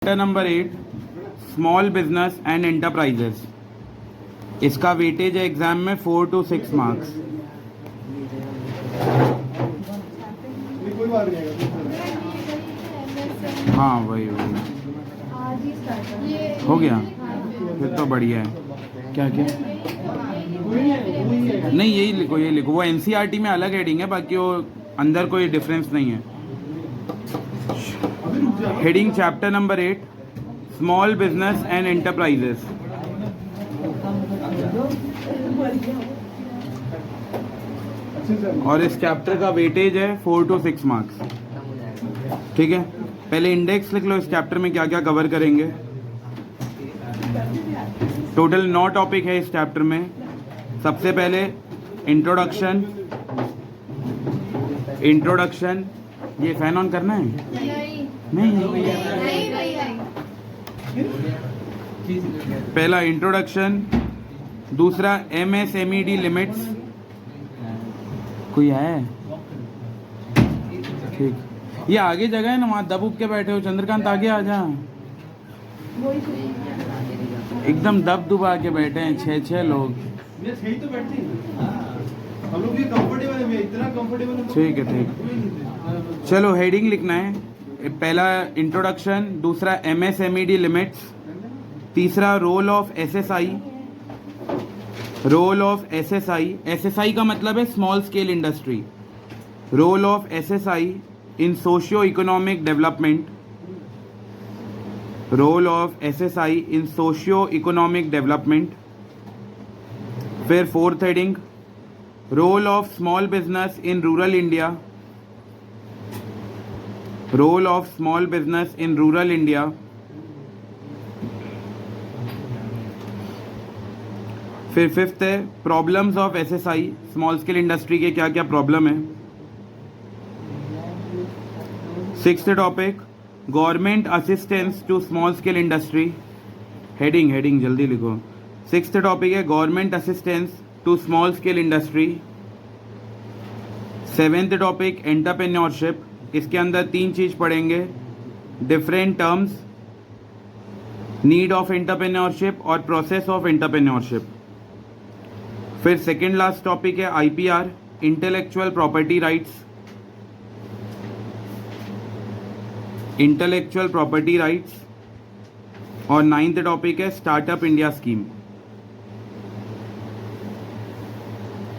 Chapter number 8 small business and enterprises. इसका weightage है exam में 4 to 6 मार्क्स। हाँ वही हो गया, फिर तो बढ़िया है। क्या क्या नहीं, यही लिखो यही लिखो। वो एनसीईआरटी में अलग हेडिंग है, बाकी वो अंदर कोई डिफरेंस नहीं है। Heading chapter number 8 small business and enterprises. और इस चैप्टर का वेटेज है 4 to 6 मार्क्स। ठीक है, पहले इंडेक्स लिख लो इस चैप्टर में क्या क्या कवर करेंगे। टोटल 9 टॉपिक है इस चैप्टर में। सबसे पहले इंट्रोडक्शन। ये फैन ऑन करना है? नहीं। पहला इंट्रोडक्शन, दूसरा MSMED लिमिट्स। कोई है? ठीक, ये आगे जगह है ना, वहाँ दब उब के बैठे हो। चंद्रकांत आगे आ जा। एकदम दब दुबा के बैठे हैं 6 लोग। हम लोग ये कंफर्टेबल है, इतना कंफर्टेबल। ठीक है। चलो हेडिंग लिखना है। पहला इंट्रोडक्शन, दूसरा MSMED लिमिट्स, तीसरा रोल ऑफ SSI। SSI का मतलब है small scale industry. Role of SSI in socio economic development. फिर fourth heading, role of small business in rural India. फिर फिफ्थ है problems of SSI, small scale industry के क्या क्या प्रॉब्लम है। Sixth topic, government assistance to small scale industry. Heading जल्दी लिखो। Sixth topic है government assistance to small scale industry. Seventh topic entrepreneurship. इसके अंदर 3 चीज पढ़ेंगे, different terms, need of entrepreneurship और प्रोसेस ऑफ एंटरप्रेन्योरशिप। फिर सेकेंड लास्ट टॉपिक है IPR, इंटेलेक्चुअल प्रॉपर्टी राइट्स। और नाइन्थ टॉपिक है स्टार्टअप इंडिया स्कीम।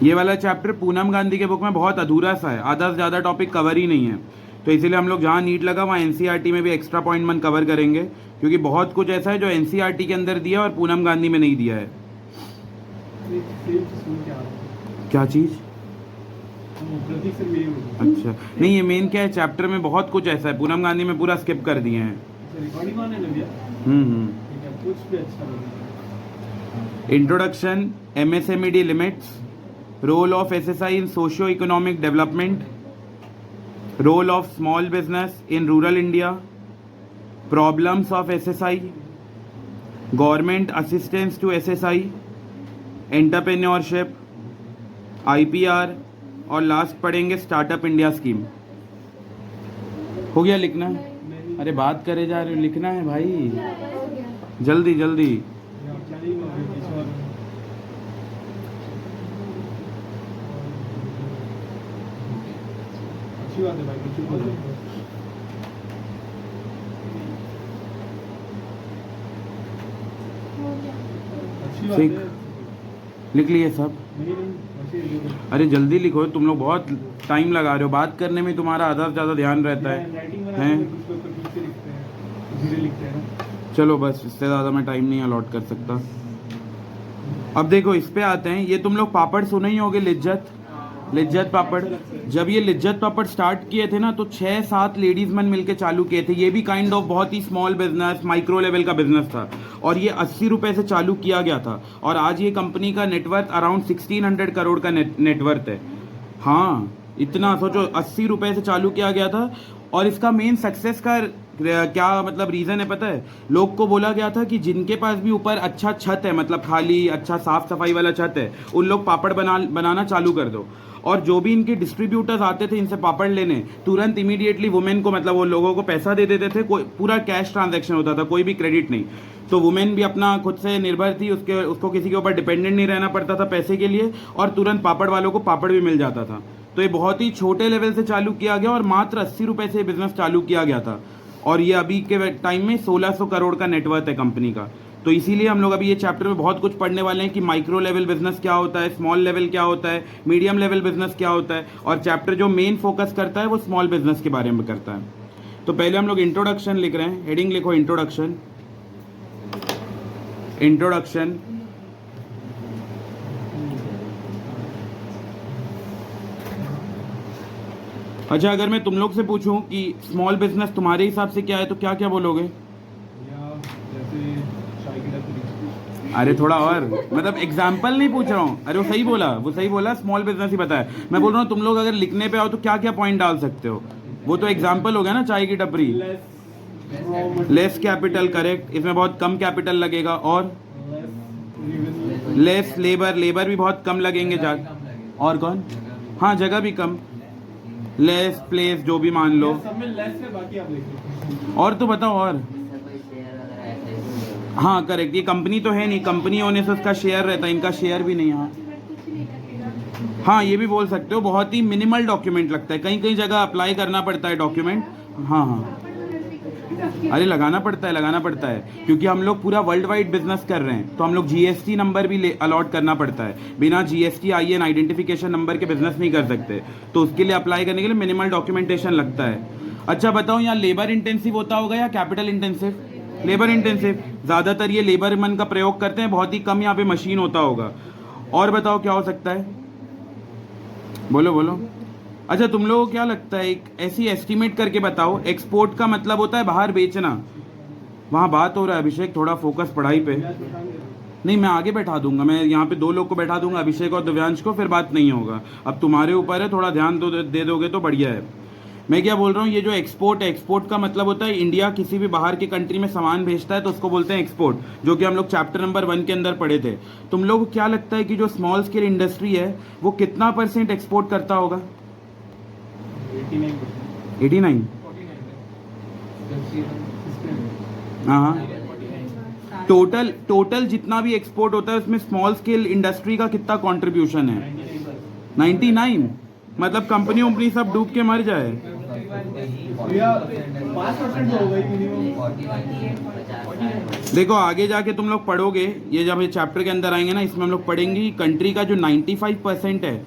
ये वाला चैप्टर पूनम गांधी के बुक में बहुत अधूरा सा है, आधा से ज़्यादा टॉपिक कवर ही नहीं है। तो इसीलिए हम लोग जहाँ नीट लगा वहाँ NCERT में भी एक्स्ट्रा पॉइंट मन कवर करेंगे, क्योंकि बहुत कुछ ऐसा है जो NCERT के अंदर दिया और पूनम गांधी में नहीं दिया है। क्या चीज़? अच्छा नहीं, ये मेन क्या है, चैप्टर में बहुत कुछ ऐसा है, पूनम गांधी में पूरा स्किप कर दिए हैं। Introduction, MSMED limits, role of SSI in socio economic development, role of small business in rural India, problems of SSI, government assistance to SSI, entrepreneurship, IPR और लास्ट पढ़ेंगे स्टार्टअप इंडिया स्कीम। हो गया लिखना? अरे बात करे जा रहे हो, लिखना है भाई, जल्दी। अच्छी बात है भाई, कुछ हो जाए। ठीक, लिख लिए सब? अरे जल्दी लिखो, तुम लोग बहुत टाइम लगा रहे हो, बात करने में तुम्हारा आधा से ज़्यादा ध्यान रहता है। चलो बस, इससे ज़्यादा मैं टाइम नहीं अलॉट कर सकता। अब देखो इस पे आते हैं। ये तुम लोग पापड़ सुने ही होगे, लिज्जत पापड़। जब ये लिज्जत पापड़ स्टार्ट किए थे ना, तो 6-7 लेडीज मैन मिलके चालू किए थे। ये भी काइंड ऑफ बहुत ही स्मॉल बिजनेस, माइक्रो लेवल का बिजनेस था, और ये 80 रुपए से चालू किया गया था। और आज ये कंपनी का नेटवर्थ अराउंड 1600 करोड़ का नेटवर्थ है। हाँ, इतना सोचो, 80 रुपए से चालू किया गया था। और इसका मेन सक्सेस का क्या मतलब रीज़न है पता है? लोग को बोला गया था कि जिनके पास भी ऊपर अच्छा छत है, मतलब खाली अच्छा साफ सफाई वाला छत है, उन लोग पापड़ बनाना चालू कर दो। और जो भी इनके डिस्ट्रीब्यूटर्स आते थे इनसे पापड़ लेने, तुरंत इमीडिएटली वुमेन को, मतलब वो लोगों को पैसा दे देते थे, कोई पूरा कैश ट्रांजैक्शन होता था, कोई भी क्रेडिट नहीं। तो वुमेन भी अपना खुद से निर्भर थी, उसको किसी के ऊपर डिपेंडेंट नहीं रहना पड़ता था पैसे के लिए, और तुरंत पापड़ वालों को पापड़ भी मिल जाता था। तो ये बहुत ही छोटे लेवल से चालू किया गया और मात्र 80 रुपए से बिजनेस चालू किया गया था, और ये अभी के टाइम में 1600 करोड़ का नेटवर्थ है कंपनी का। तो इसीलिए हम लोग अभी ये चैप्टर में बहुत कुछ पढ़ने वाले हैं कि माइक्रो लेवल बिजनेस क्या होता है, स्मॉल लेवल क्या होता है, मीडियम लेवल बिजनेस क्या होता है, और चैप्टर जो मेन फोकस करता है वो स्मॉल बिजनेस के बारे में करता है। तो पहले हम लोग इंट्रोडक्शन लिख रहे हैं, हेडिंग लिखो इंट्रोडक्शन। इंट्रोडक्शन, अच्छा अगर मैं तुम लोग से पूछूं कि स्मॉल बिजनेस तुम्हारे हिसाब से क्या है तो क्या क्या बोलोगे? या जैसे चाय की टपरी। अरे थोड़ा और, मतलब एग्जाम्पल नहीं पूछ रहा हूँ। अरे वो सही बोला, स्मॉल बिजनेस ही बताया। मैं बोल रहा हूँ तुम लोग अगर लिखने पे आओ तो क्या क्या पॉइंट डाल सकते हो, वो तो एग्जाम्पल हो गया ना, चाय की टपरी। लेस कैपिटल, करेक्ट, इसमें बहुत कम कैपिटल लगेगा, और लेस लेबर भी बहुत कम लगेंगे। और कौन? हाँ, जगह भी कम। लेस प्लेस, जो भी मान लो। सब में लेस है, बाकी आप लिख लो। और तो बताओ और। हाँ करेक्ट, ये कंपनी तो है नहीं, कंपनी होने से उसका शेयर रहता है, इनका शेयर भी नहीं। हाँ ये भी बोल सकते हो, बहुत ही मिनिमल डॉक्यूमेंट लगता है, कहीं कहीं जगह अप्लाई करना पड़ता है डॉक्यूमेंट। हाँ, अरे लगाना पड़ता है क्योंकि हम लोग पूरा वर्ल्ड वाइड बिजनेस कर रहे हैं, तो हम लोग जीएसटी नंबर भी अलॉट करना पड़ता है। बिना जीएसटी आईएन आइडेंटिफिकेशन नंबर के बिजनेस नहीं कर सकते, तो उसके लिए अप्लाई करने के लिए मिनिमल डॉक्यूमेंटेशन लगता है। अच्छा बताओ, यहाँ लेबर इंटेंसिव होता होगा या कैपिटल इंटेंसिव? लेबर इंटेंसिव, ज़्यादातर ये लेबर मन का प्रयोग करते हैं, बहुत ही कम यहाँ पे मशीन होता होगा। और बताओ क्या हो सकता है, बोलो। अच्छा तुम लोगों को क्या लगता है, एक ऐसी एस्टिमेट करके बताओ, एक्सपोर्ट का मतलब होता है बाहर बेचना। वहाँ बात हो रहा है अभिषेक, थोड़ा फोकस पढ़ाई पे। नहीं मैं आगे बैठा दूंगा, मैं यहाँ पे 2 लोग को बैठा दूंगा, अभिषेक और दिव्यांश को, फिर बात नहीं होगा। अब तुम्हारे ऊपर है, थोड़ा ध्यान दे दोगे तो बढ़िया है। मैं क्या बोल रहा हूँ, ये जो एक्सपोर्ट है, एक्सपोर्ट का मतलब होता है इंडिया किसी भी बाहर की कंट्री में सामान भेजता है तो उसको बोलते हैं एक्सपोर्ट, जो कि हम लोग चैप्टर नंबर 1 के अंदर पढ़े थे। तुम लोग को क्या लगता है कि जो स्मॉल स्केल इंडस्ट्री है वो कितना % एक्सपोर्ट करता होगा? 89। हाँ, टोटल जितना भी एक्सपोर्ट होता है उसमें स्मॉल स्केल इंडस्ट्री का कितना कंट्रीब्यूशन है? 99। मतलब कंपनी वंपनी सब डूब के मर जाए। 5% होगा मिनिमम। देखो आगे जाके तुम लोग पढ़ोगे, ये जब ये चैप्टर के अंदर आएंगे ना, इसमें हम लोग पढ़ेंगे कंट्री का जो 95% है,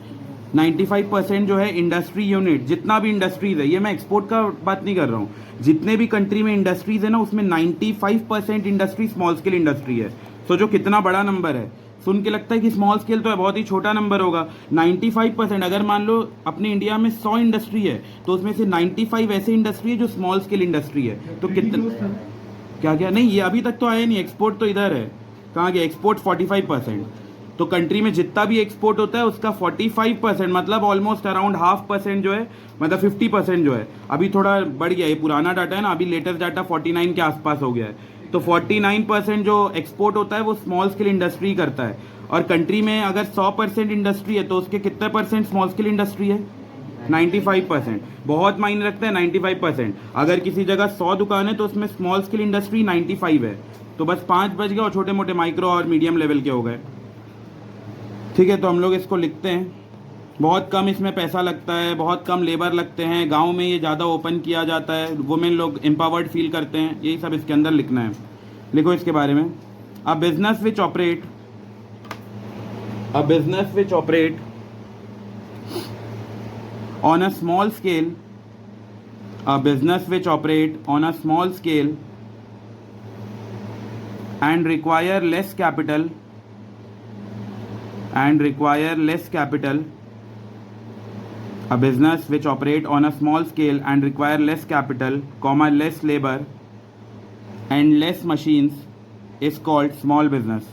95% जो है इंडस्ट्री यूनिट, जितना भी इंडस्ट्रीज है, ये मैं एक्सपोर्ट का बात नहीं कर रहा हूँ, जितने भी कंट्री में इंडस्ट्रीज है ना उसमें 95% इंडस्ट्री स्मॉल स्केल इंडस्ट्री है। सोचो कितना बड़ा नंबर है। सुन के लगता है कि स्मॉल स्केल तो है, बहुत ही छोटा नंबर होगा। 95%, अगर मान लो अपने इंडिया में 100 इंडस्ट्री है तो उसमें से 95 ऐसे इंडस्ट्री है जो स्मॉल स्केल इंडस्ट्री है। तो कितना, क्या नहीं, ये अभी तक तो आया नहीं, एक्सपोर्ट तो इधर है, कहाँ गया एक्सपोर्ट? 45%। तो कंट्री में जितना भी एक्सपोर्ट होता है उसका 45%, मतलब ऑलमोस्ट अराउंड 0.5% जो है, मतलब 50% जो है, अभी थोड़ा बढ़ गया, ये पुराना डाटा है ना, अभी लेटेस्ट डाटा 49 के आसपास हो गया है। तो 49% जो एक्सपोर्ट होता है वो स्मॉल स्केल इंडस्ट्री करता है। और कंट्री में अगर 100% इंडस्ट्री है तो उसके कितने % स्मॉल स्केल इंडस्ट्री है? 95%। बहुत मायने रखता है 95%। अगर किसी जगह 100 दुकान है तो उसमें स्मॉल स्केल इंडस्ट्री 95 है, तो बस 5 बच गए और छोटे मोटे माइक्रो और मीडियम लेवल के हो गए। ठीक है, तो हम लोग इसको लिखते हैं। बहुत कम इसमें पैसा लगता है, बहुत कम लेबर लगते हैं, गांव में ये ज़्यादा ओपन किया जाता है, वुमेन लोग एम्पावर्ड फील करते हैं, यही सब इसके अंदर लिखना है। लिखो इसके बारे में, a business which operate on a small scale, a business which operate on a small scale and require less capital a business which operate on a small scale and require less capital, less labor and less machines is called small business.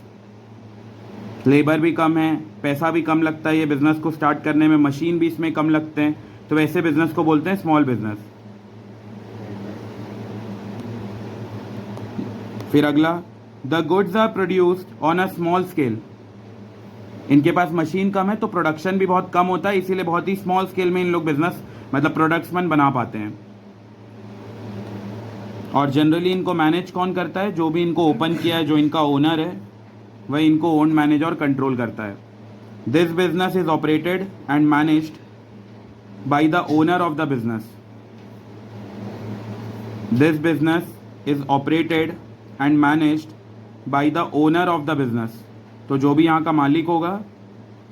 Labour भी कम है, पैसा भी कम लगता है ये business को start करने में, मशीन भी इसमें कम लगते हैं, तो वैसे बिजनेस को बोलते हैं स्मॉल बिजनेस। फिर अगला, the goods are produced on a small scale इनके पास मशीन कम है तो प्रोडक्शन भी बहुत कम होता है, इसीलिए बहुत ही स्मॉल स्केल में इन लोग बिजनेस मतलब प्रोडक्ट्स बना पाते हैं। और जनरली इनको मैनेज कौन करता है? जो भी इनको ओपन किया है, जो इनका ओनर है, वह इनको ओन, मैनेज और कंट्रोल करता है। This business is operated and managed by the owner of the business. This business is operated and managed by the owner of the business. तो जो भी यहाँ का मालिक होगा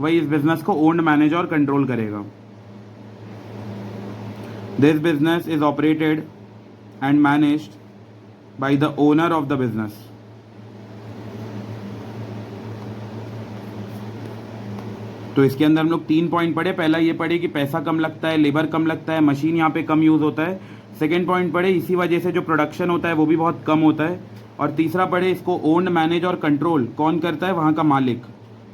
वही इस बिजनेस को ओन्ड, मैनेज और कंट्रोल करेगा। This business is operated and managed by the owner of the business. तो इसके अंदर हम लोग 3 पॉइंट पढ़े। पहला ये पढ़े कि पैसा कम लगता है, लेबर कम लगता है, मशीन यहाँ पे कम यूज़ होता है। सेकेंड पॉइंट पढ़े इसी वजह से जो प्रोडक्शन होता है वो भी बहुत कम होता है। और तीसरा पढ़े इसको ओन्ड, मैनेज और कंट्रोल कौन करता है? वहाँ का मालिक,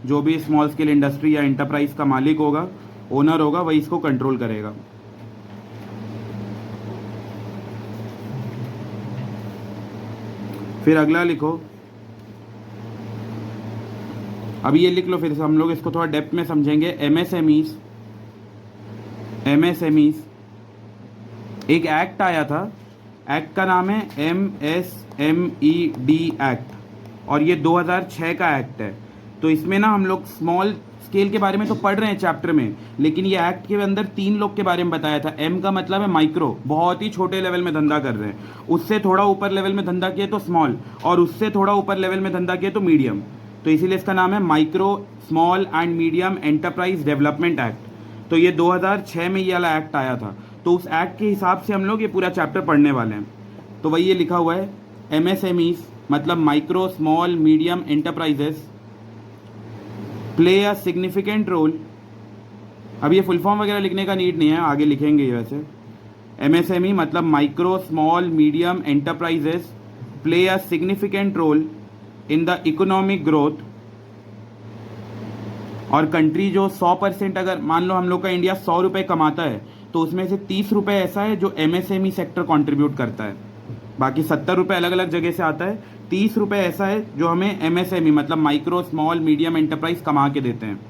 जो भी स्मॉल स्केल इंडस्ट्री या इंटरप्राइज का मालिक होगा, ओनर होगा, वही इसको कंट्रोल करेगा। फिर अगला लिखो, अभी ये लिख लो, फिर हम लोग इसको थोड़ा डेप्थ में समझेंगे। एमएसएमईज एक एक्ट आया था, एक्ट का नाम है MSMED एक्ट, और ये 2006 का एक्ट है। तो इसमें ना हम लोग स्मॉल स्केल के बारे में तो पढ़ रहे हैं चैप्टर में, लेकिन ये एक्ट के अंदर 3 लोग के बारे में बताया था। एम का मतलब है माइक्रो, बहुत ही छोटे लेवल में धंधा कर रहे हैं। उससे थोड़ा ऊपर लेवल में धंधा किए तो स्मॉल, और उससे थोड़ा ऊपर लेवल में धंधा किए तो मीडियम। तो इसीलिए इसका नाम है micro, small and medium enterprise development act. तो ये 2006 में ये वाला एक्ट आया था। तो उस एक्ट के हिसाब से हम लोग ये पूरा चैप्टर पढ़ने वाले हैं। तो वही ये लिखा हुआ है, MSMEs मतलब micro, small, medium enterprises play a significant role. अब ये फुल फॉर्म वगैरह लिखने का नीड नहीं है, आगे लिखेंगे ये वैसे। MSME मतलब micro, small, medium enterprises play a significant role in the economic growth. और कंट्री जो 100%, अगर मान लो हम लोग का इंडिया 100 रुपये कमाता है तो उसमें से 30 रुपये ऐसा है जो MSME सेक्टर कंट्रीब्यूट करता है, बाकी 70 रुपये अलग अलग जगह से आता है। 30 रुपये ऐसा है जो हमें MSME मतलब माइक्रो, स्मॉल, मीडियम एंटरप्राइज कमा के देते हैं।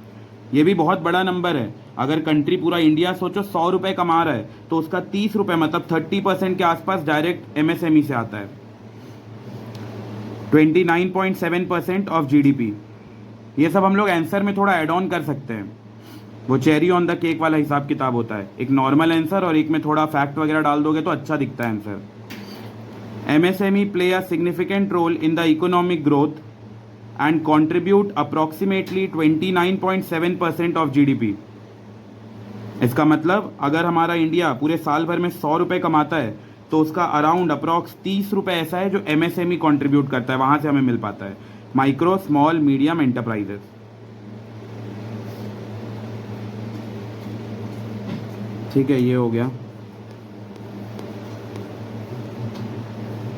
ये भी बहुत बड़ा नंबर है। अगर कंट्री पूरा इंडिया सोचो 100 रुपये कमा रहा है तो उसका 30 रुपये मतलब 30% के आसपास डायरेक्ट MSME से आता है। 29.7% ऑफ GDP। ये सब हम लोग आंसर में थोड़ा ऐड ऑन कर सकते हैं, वो चेरी ऑन द केक वाला हिसाब किताब होता है। एक नॉर्मल आंसर और एक में थोड़ा फैक्ट वगैरह डाल दोगे तो अच्छा दिखता है answer. MSME play a significant role in the economic growth and contribute approximately 29.7% of GDP। इसका मतलब अगर हमारा इंडिया पूरे साल भर में 100 रुपये कमाता है तो उसका अराउंड अप्रॉक्स 30 रुपये ऐसा है जो MSME कंट्रीब्यूट करता है, वहाँ से हमें मिल पाता है, माइक्रो, स्मॉल, मीडियम एंटरप्राइजेस। ठीक है, ये हो गया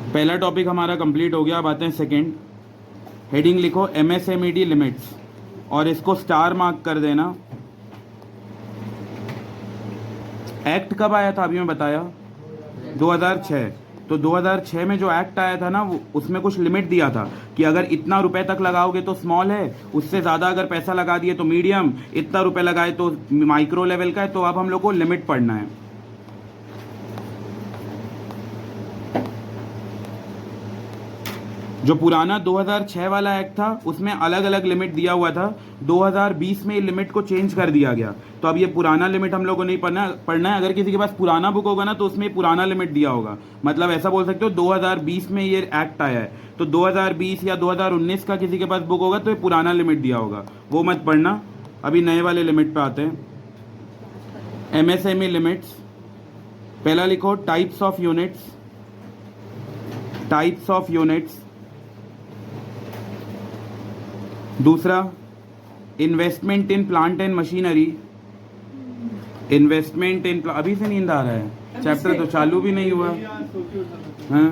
पहला टॉपिक हमारा कंप्लीट हो गया। अब आते हैं सेकंड। हेडिंग लिखो MSMED लिमिट्स और इसको स्टार मार्क कर देना। एक्ट कब आया था? अभी मैं बताया 2006। तो 2006 में जो एक्ट आया था ना, वो उसमें कुछ लिमिट दिया था कि अगर इतना रुपए तक लगाओगे तो स्मॉल है, उससे ज़्यादा अगर पैसा लगा दिए तो मीडियम, इतना रुपए लगाए तो माइक्रो लेवल का है। तो अब हम लोग को लिमिट पढ़ना है। जो पुराना 2006 वाला एक्ट था उसमें अलग अलग लिमिट दिया हुआ था। 2020 में लिमिट को चेंज कर दिया गया। तो अब ये पुराना लिमिट हम लोग को नहीं पढ़ना है। अगर किसी के पास पुराना बुक होगा ना तो उसमें पुराना लिमिट दिया होगा। मतलब ऐसा बोल सकते हो 2020 में ये एक्ट आया है, तो 2020 या 2019 का किसी के पास बुक होगा तो ये पुराना लिमिट दिया होगा, वो मत पढ़ना। अभी नए वाले लिमिट पे आते हैं। MSME लिमिट्स, पहला लिखो types of units. Types of units. दूसरा investment in plant and machinery. Investment in, अभी से नींद आ रहा है, चैप्टर तो चालू भी नहीं हुआ। हाँ,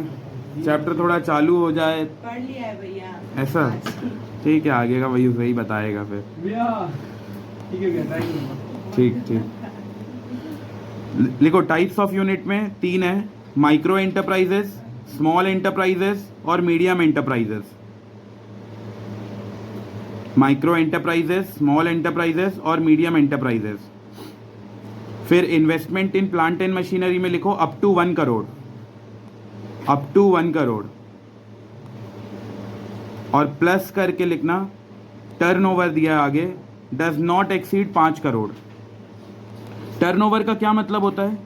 चैप्टर थोड़ा चालू हो जाए। पढ़ लिया है भैया ऐसा? ठीक है, आगे का वही वही बताएगा फिर। ठीक है, ठीक ठीक। लिखो टाइप्स ऑफ यूनिट में 3 है, माइक्रो एंटरप्राइजेस, स्मॉल एंटरप्राइजेस और medium enterprises. Micro enterprises, small enterprises और मीडियम एंटरप्राइजेस। फिर investment in plant and machinery में लिखो up to 1 crore, up to 1 crore, और प्लस करके लिखना टर्नओवर दिया है आगे, does not exceed 5 crore. Turnover का क्या मतलब होता है?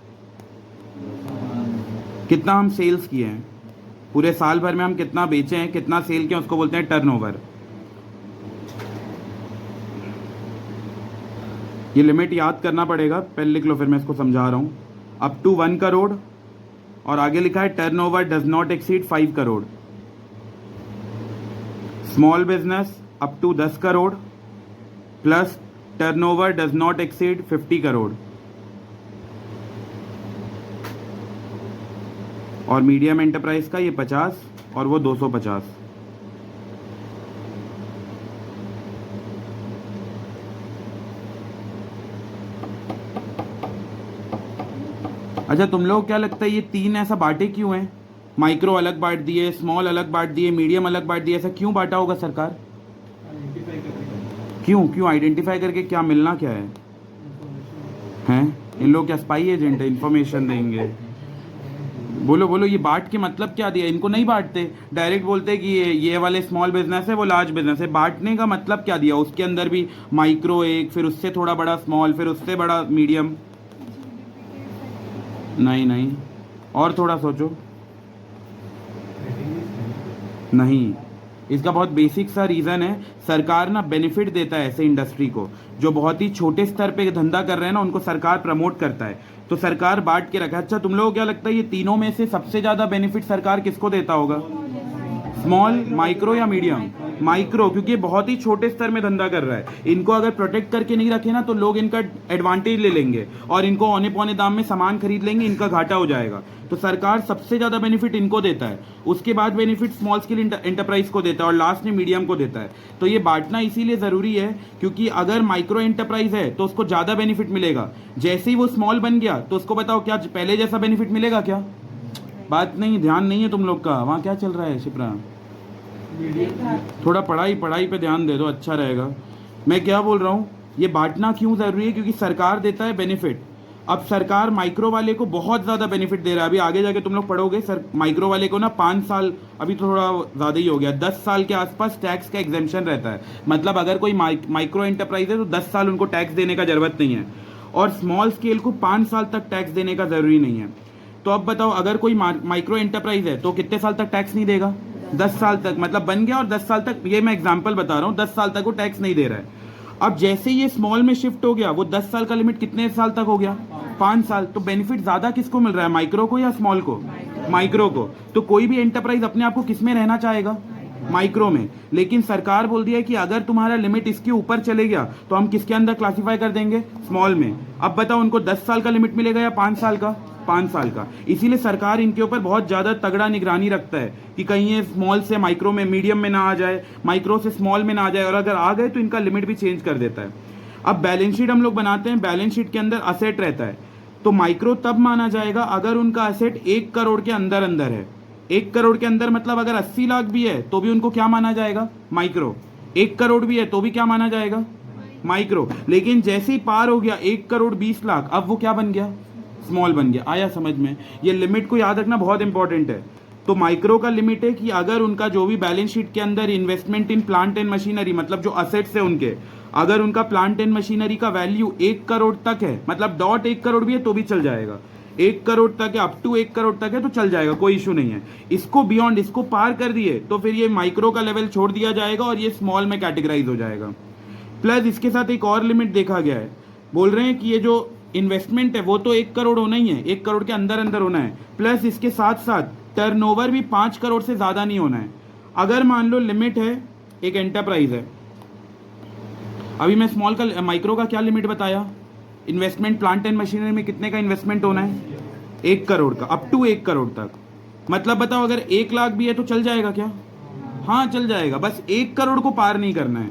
कितना हम सेल्स किए हैं, पूरे साल भर में हम कितना बेचे हैं, कितना सेल किया, उसको बोलते हैं टर्नओवर। ये लिमिट याद करना पड़ेगा, पहले लिख लो फिर मैं इसको समझा रहा हूं। अप टू 1 करोड़ और आगे लिखा है turnover does not exceed 5 crore. Small business up to 10 crore plus turnover does not exceed 50 crore. और मीडियम एंटरप्राइज का ये 50 और वो 250। अच्छा, तुम लोग क्या लगता है ये तीन ऐसा बांटे क्यों हैं? माइक्रो अलग बांट दिए, स्मॉल अलग बांट दिए, मीडियम अलग बांट दिए, ऐसा क्यों बांटा होगा सरकार? आइडेंटिफाई करके क्यों आइडेंटिफाई करके? क्या मिलना क्या है? हैं इन लोग क्या स्पाई एजेंट है, इंफॉर्मेशन देंगे? बोलो बोलो, ये बांट के मतलब क्या दिया? इनको नहीं बांटते, डायरेक्ट बोलते कि ये वाले स्मॉल बिजनेस है, वो लार्ज बिजनेस है। बांटने का मतलब क्या दिया? उसके अंदर भी माइक्रो एक, फिर उससे थोड़ा बड़ा स्मॉल, फिर उससे बड़ा मीडियम। नहीं, और थोड़ा सोचो। नहीं, इसका बहुत बेसिक सा रीज़न है, सरकार ना बेनिफिट देता है ऐसे इंडस्ट्री को जो बहुत ही छोटे स्तर पे धंधा कर रहे हैं ना, उनको सरकार प्रमोट करता है, तो सरकार बांट के रखा है। अच्छा, तुम लोगों को क्या लगता है ये तीनों में से सबसे ज़्यादा बेनिफिट सरकार किसको देता होगा? स्मॉल, माइक्रो या मीडियम? माइक्रो, क्योंकि ये बहुत ही छोटे स्तर में धंधा कर रहा है। इनको अगर प्रोटेक्ट करके नहीं रखे ना तो लोग इनका एडवांटेज ले लेंगे और इनको औने पौने दाम में सामान खरीद लेंगे, इनका घाटा हो जाएगा। तो सरकार सबसे ज़्यादा बेनिफिट इनको देता है, उसके बाद बेनिफिट स्मॉल स्केल एंटरप्राइज को देता है और लास्ट में मीडियम को देता है। तो ये बांटना इसीलिए ज़रूरी है क्योंकि अगर माइक्रो एंटरप्राइज है तो उसको ज़्यादा बेनिफिट मिलेगा, जैसे ही वो स्मॉल बन गया तो उसको बताओ क्या पहले जैसा बेनिफिट मिलेगा क्या? बात नहीं, ध्यान नहीं है तुम लोग का। वहाँ क्या चल रहा है शिप्रा? थोड़ा पढ़ाई पे ध्यान दे दो, अच्छा रहेगा। मैं क्या बोल रहा हूँ, ये बांटना क्यों ज़रूरी है? क्योंकि सरकार देता है बेनिफिट। अब सरकार माइक्रो वाले को बहुत ज़्यादा बेनिफिट दे रहा है। अभी आगे जाके तुम लोग पढ़ोगे, सर माइक्रो वाले को ना 5 साल, अभी तो थोड़ा ज़्यादा ही हो गया, 10 साल के आसपास टैक्स का एग्जेम्पशन रहता है। मतलब अगर कोई माइक्रो एंटरप्राइज है तो 10 साल उनको टैक्स देने का ज़रूरत नहीं है, और स्मॉल स्केल को 5 साल तक टैक्स देने का ज़रूरी नहीं है। तो अब बताओ, अगर कोई माइक्रो एंटरप्राइज है तो कितने साल तक टैक्स नहीं देगा? 10 साल तक। मतलब बन गया और 10 साल तक, ये मैं एग्जांपल बता रहा हूँ, 10 साल तक वो टैक्स नहीं दे रहा है। अब जैसे ये स्मॉल में शिफ्ट हो गया, वो 10 साल का लिमिट कितने साल तक हो गया? 5 साल। तो बेनिफिट ज़्यादा किसको मिल रहा है, माइक्रो को या स्मॉल को? माइक्रो को। तो कोई भी एंटरप्राइज अपने आप को किस में रहना चाहेगा? माइक्रो में। लेकिन सरकार बोल दिया है कि अगर तुम्हारा लिमिट इसके ऊपर चले गया तो हम किसके अंदर क्लासीफाई कर देंगे? स्मॉल में। अब बताओ उनको 10 साल का लिमिट मिलेगा या 5 साल का? 5 साल का। इसीलिए सरकार इनके ऊपर बहुत ज़्यादा तगड़ा निगरानी रखता है कि कहीं ये स्मॉल से माइक्रो में, मीडियम में ना आ जाए, माइक्रो से स्मॉल में ना आ जाए, और अगर आ गए तो इनका लिमिट भी चेंज कर देता है। अब बैलेंस शीट हम लोग बनाते हैं, बैलेंस शीट के अंदर असेट रहता है, तो माइक्रो तब माना जाएगा अगर उनका असेट 1 करोड़ के अंदर अंदर है। 1 करोड़ के अंदर मतलब अगर 80 लाख भी है तो भी उनको क्या माना जाएगा? माइक्रो। 1 करोड़ भी है तो भी क्या माना जाएगा? माइक्रो। लेकिन जैसे ही पार हो गया 1 करोड़ 20 लाख, अब वो क्या बन गया? स्मॉल बन गया। आया समझ में? ये लिमिट को याद रखना बहुत इंपॉर्टेंट है। तो माइक्रो का लिमिट है कि अगर उनका जो भी बैलेंस शीट के अंदर investment in plant and machinery, मतलब जो असेट्स है उनके, अगर उनका प्लांट एंड मशीनरी का वैल्यू 1 करोड़ तक है, मतलब डॉट 1 करोड़ भी है तो भी चल जाएगा, 1 करोड़ तक है, अप टू 1 करोड़ तक है तो चल जाएगा, कोई इशू नहीं है। इसको बियॉन्ड, इसको पार कर दिए तो फिर ये माइक्रो का लेवल छोड़ दिया जाएगा और ये स्मॉल में कैटेगराइज हो जाएगा। प्लस इसके साथ एक और लिमिट देखा गया है, बोल रहे हैं कि ये जो इन्वेस्टमेंट है वो तो 1 करोड़ होना ही है, 1 करोड़ के अंदर अंदर होना है, प्लस इसके साथ साथ टर्नओवर भी 5 करोड़ से ज़्यादा नहीं होना है। अगर मान लो लिमिट है, एक एंटरप्राइज है, अभी मैं स्मॉल का, माइक्रो का क्या लिमिट बताया? इन्वेस्टमेंट प्लांट एंड मशीनरी में कितने का इन्वेस्टमेंट होना है? 1 करोड़ का, अप टू 1 करोड़ तक। मतलब बताओ अगर 1 लाख भी है तो चल जाएगा क्या? हाँ चल जाएगा, बस 1 करोड़ को पार नहीं करना है।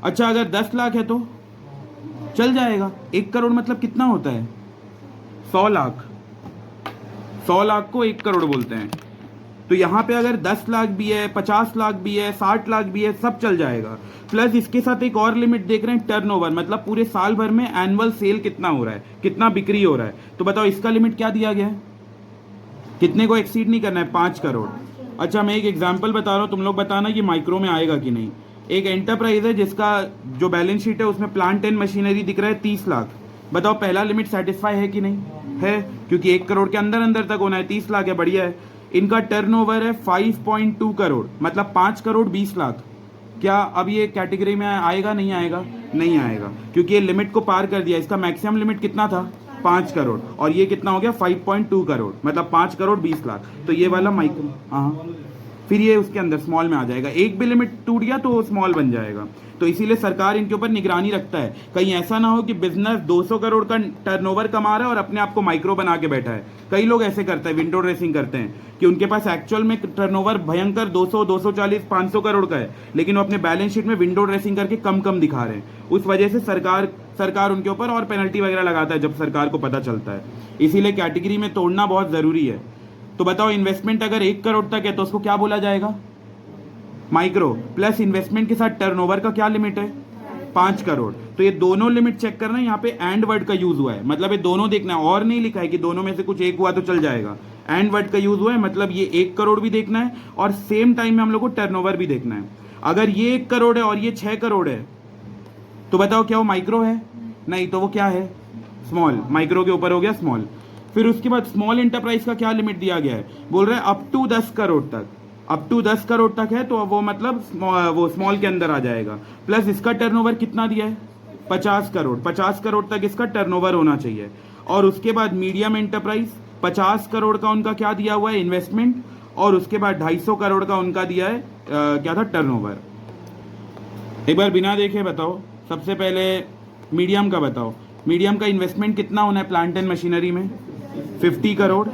अच्छा, अगर 10 लाख है तो चल जाएगा। 1 करोड़ मतलब कितना होता है? 100 लाख। 100 लाख को 1 करोड़ बोलते हैं। तो यहाँ पे अगर 10 लाख भी है, 50 लाख भी है, 60 लाख भी है, सब चल जाएगा। प्लस इसके साथ एक और लिमिट देख रहे हैं, टर्नओवर, मतलब पूरे साल भर में एनुअल सेल कितना हो रहा है, कितना बिक्री हो रहा है। तो बताओ इसका लिमिट क्या दिया गया है, कितने को एक्सीड नहीं करना है, 5 करोड़। अच्छा मैं एक एग्जाम्पल बता रहा हूँ, तुम लोग बताना कि माइक्रो में आएगा कि नहीं। एक एंटरप्राइज है जिसका जो बैलेंस शीट है उसमें प्लांट एंड मशीनरी दिख रहा है 30 लाख। बताओ पहला लिमिट सेटिस्फाई है कि नहीं है, क्योंकि 1 करोड़ के अंदर अंदर तक होना है, 30 लाख है, बढ़िया है। इनका टर्नओवर है 5.2 करोड़, मतलब 5 करोड़ 20 लाख। क्या अब ये कैटेगरी में आएगा, नहीं आएगा? नहीं आएगा, क्योंकि ये लिमिट को पार कर दिया। इसका मैक्सिमम लिमिट कितना था, 5 करोड़, और ये कितना हो गया 5.2 करोड़, मतलब 5 करोड़ 20 लाख। तो ये वाला माइक्रो, हाँ, फिर ये उसके अंदर स्मॉल में आ जाएगा। एक भी लिमिट टूट गया तो वो स्मॉल बन जाएगा। तो इसीलिए सरकार इनके ऊपर निगरानी रखता है, कहीं ऐसा ना हो कि बिजनेस 200 करोड़ का टर्नओवर कमा रहा है और अपने आप को माइक्रो बना के बैठा है। कई लोग ऐसे करते हैं, विंडो ड्रेसिंग करते हैं कि उनके पास एक्चुअल में टर्नओवर भयंकर 200, 240, 500 करोड़ का है, लेकिन वो अपने बैलेंस शीट में विंडो ड्रेसिंग करके कम कम दिखा रहे हैं। उस वजह से सरकार उनके ऊपर और पेनल्टी वगैरह लगाता है जब सरकार को पता चलता है। इसीलिए कैटेगरी में तोड़ना बहुत ज़रूरी है। तो बताओ इन्वेस्टमेंट अगर 1 करोड़ तक है तो उसको क्या बोला जाएगा, माइक्रो। प्लस इन्वेस्टमेंट के साथ टर्नओवर का क्या लिमिट है, 5 करोड़। तो ये दोनों लिमिट चेक करना है, यहाँ पे एंड वर्ड का यूज हुआ है, मतलब ये दोनों देखना है, और नहीं लिखा है कि दोनों में से कुछ एक हुआ तो चल जाएगा। एंड वर्ड का यूज हुआ है, मतलब ये 1 करोड़ भी देखना है और सेम टाइम में हम लोग को टर्नओवर भी देखना है। अगर ये 1 करोड़ है और ये 6 करोड़ है तो बताओ क्या वो माइक्रो है, नहीं, तो वो क्या है, स्मॉल। माइक्रो के ऊपर हो गया स्मॉल। फिर उसके बाद स्मॉल एंटरप्राइज का क्या लिमिट दिया गया है, बोल रहे हैं अप टू 10 करोड़ तक। अप टू 10 करोड़ तक है तो वो मतलब वो स्मॉल के अंदर आ जाएगा। प्लस इसका टर्नओवर कितना दिया है, 50 करोड़। 50 करोड़ तक इसका टर्नओवर होना चाहिए। और उसके बाद मीडियम एंटरप्राइज 50 करोड़ का उनका क्या दिया हुआ है, इन्वेस्टमेंट, और उसके बाद 250 करोड़ का उनका दिया है क्या था, टर्नओवर। एक बार बिना देखे बताओ, सबसे पहले मीडियम का बताओ। मीडियम का इन्वेस्टमेंट कितना होना है प्लांट एंड मशीनरी में, 50 करोड़,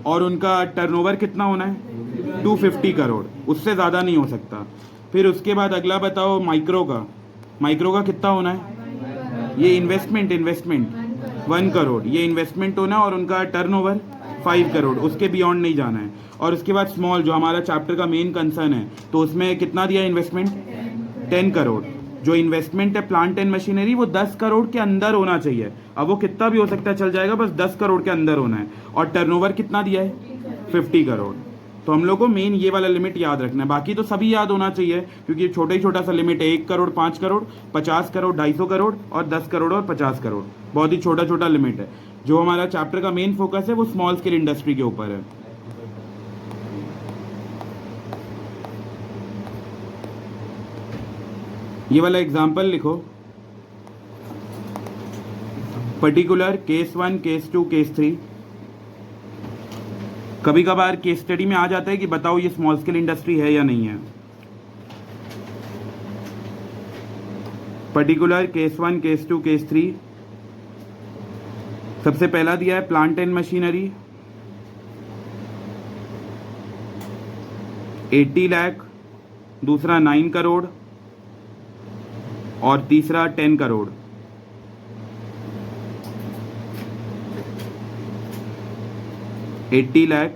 और उनका टर्नओवर कितना होना है, 250 करोड़, उससे ज़्यादा नहीं हो सकता। फिर उसके बाद अगला बताओ माइक्रो का। माइक्रो का कितना होना है, ये इन्वेस्टमेंट 1 करोड़, ये इन्वेस्टमेंट होना है, और उनका टर्नओवर 5 करोड़, उसके बियॉन्ड नहीं जाना है। और उसके बाद स्मॉल, जो हमारा चैप्टर का मेन कंसर्न है, तो उसमें कितना दिया इन्वेस्टमेंट, 10 करोड़। जो इन्वेस्टमेंट है प्लांट एंड मशीनरी वो 10 करोड़ के अंदर होना चाहिए। अब वो कितना भी हो सकता है, चल जाएगा, बस 10 करोड़ के अंदर होना है। और टर्नओवर कितना दिया है, 50 करोड़। तो हम लोग को मेन ये वाला लिमिट याद रखना है, बाकी तो सभी याद होना चाहिए क्योंकि छोटा ही छोटा सा लिमिट है। 1 करोड़, 5 करोड़, 50 करोड़, 250 करोड़, और 10 करोड़ और 50 करोड़, बहुत ही छोटा छोटा लिमिट है। जो हमारा चैप्टर का मेन फोकस है वो स्मॉल स्केल इंडस्ट्री के ऊपर है। ये वाला एग्जाम्पल लिखो, पर्टिकुलर, केस 1, केस 2, केस 3। कभी कभार केस स्टडी में आ जाता है कि बताओ ये स्मॉल स्केल इंडस्ट्री है या नहीं है। Particular, case 1, case 2, case 3। सबसे पहला दिया है प्लांट एंड मशीनरी 80 लाख, दूसरा 9 करोड़, और तीसरा 10 करोड़। $80 लाख,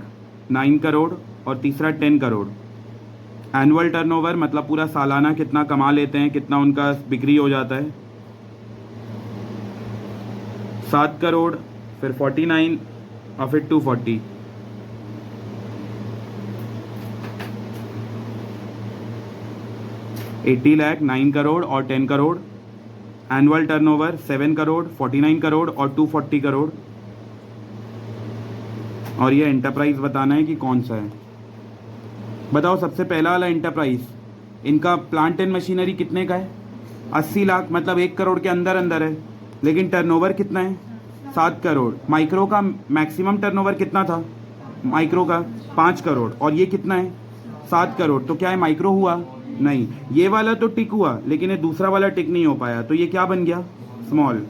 9 करोड़, और तीसरा 10 करोड़। एनुअल टर्नओवर मतलब पूरा सालाना कितना कमा लेते हैं, कितना उनका बिक्री हो जाता है, 7 करोड़, फिर 49, और फिर 240। $80 लाख, 9 करोड़ और 10 करोड़। एनुअल टर्नओवर 7 करोड़, 49 करोड़ और 240 करोड़। और ये एंटरप्राइज बताना है कि कौन सा है। बताओ सबसे पहला वाला एंटरप्राइज, इनका प्लांट एंड मशीनरी कितने का है, 80 लाख, मतलब 1 करोड़ के अंदर अंदर है, लेकिन टर्नओवर कितना है, 7 करोड़। माइक्रो का मैक्सिमम टर्नओवर कितना था, माइक्रो का 5 करोड़, और ये कितना है, 7 करोड़। तो क्या है, माइक्रो हुआ नहीं। ये वाला तो टिक हुआ, लेकिन ये दूसरा वाला टिक नहीं हो पाया, तो ये क्या बन गया, स्मॉल।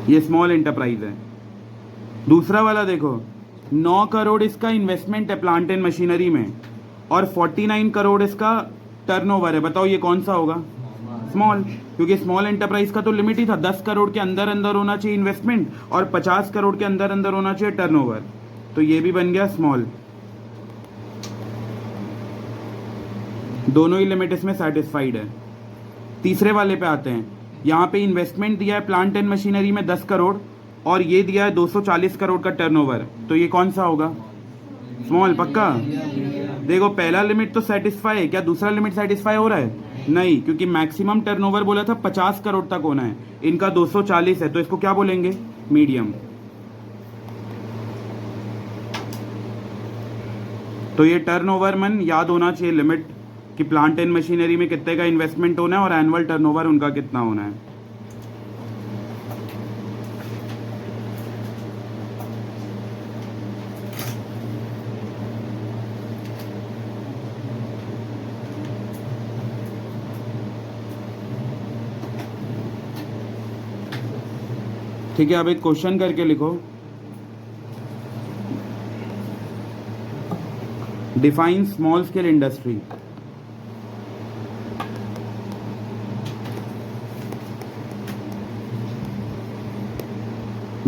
ये स्मॉल एंटरप्राइज है। दूसरा वाला देखो, 9 करोड़ इसका इन्वेस्टमेंट है प्लांट एंड मशीनरी में, और 49 करोड़ इसका टर्नओवर है। बताओ ये कौन सा होगा, स्मॉल, क्योंकि स्मॉल एंटरप्राइज का तो लिमिट ही था 10 करोड़ के अंदर अंदर होना चाहिए इन्वेस्टमेंट, और 50 करोड़ के अंदर अंदर होना चाहिए टर्नओवर। तो ये भी बन गया स्मॉल। दोनों ही लिमिट इसमें सेटिस्फाइड है। तीसरे वाले पे आते हैं। यहाँ पे इन्वेस्टमेंट दिया है प्लांट एंड मशीनरी में 10 करोड़ और ये दिया है 240 करोड़ का टर्नओवर, तो ये कौन सा होगा? स्मॉल। पक्का? देखो पहला लिमिट तो सेटिस्फाई है, क्या दूसरा लिमिट सेटिस्फाई हो रहा है? नहीं, क्योंकि मैक्सिमम टर्नओवर बोला था 50 करोड़ तक होना है, इनका 240 है, तो इसको क्या बोलेंगे? मीडियम। तो ये टर्नओवर मन याद होना चाहिए लिमिट कि प्लांट एंड मशीनरी में कितने का इन्वेस्टमेंट होना है और एनुअल टर्नओवर उनका कितना होना है। ठीक है, अब एक क्वेश्चन करके लिखो। Define small scale industry.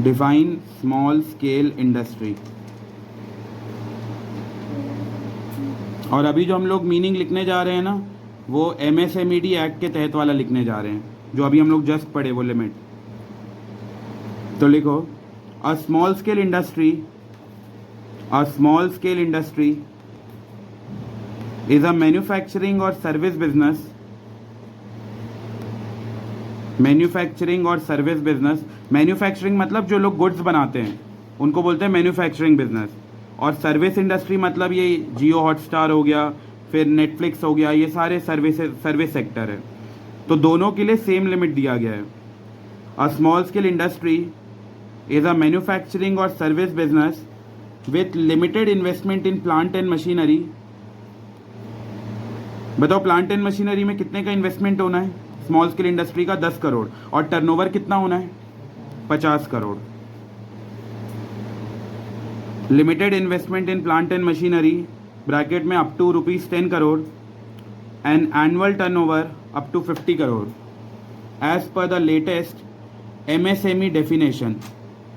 Define small scale industry. और अभी जो हम लोग मीनिंग लिखने जा रहे हैं ना, वो MSMED एक्ट के तहत वाला लिखने जा रहे हैं, जो अभी हम लोग जस्ट पढ़े वो लिमिट। तो लिखो अ small scale industry, a small scale industry is a manufacturing और सर्विस बिजनेस, मैन्युफैक्चरिंग और सर्विस बिजनेस। मैन्युफैक्चरिंग मतलब जो लोग गुड्स बनाते हैं उनको बोलते हैं मैन्युफैक्चरिंग बिजनेस, और सर्विस इंडस्ट्री मतलब ये जियो हॉटस्टार हो गया, फिर नेटफ्लिक्स हो गया, ये सारे सर्विस सेक्टर है। तो दोनों के लिए सेम लिमिट दिया गया है। A small scale industry is a manufacturing और service business with limited investment in plant and machinery. बताओ प्लांट एंड मशीनरी में कितने का इन्वेस्टमेंट होना है? स्मॉल स्केल इंडस्ट्री का 10 करोड़, और टर्नओवर कितना होना है? 50 crore. Limited investment in plant and machinery bracket में up to ₹10 crore and annual turnover up to 50 crore as per the latest MSME definition,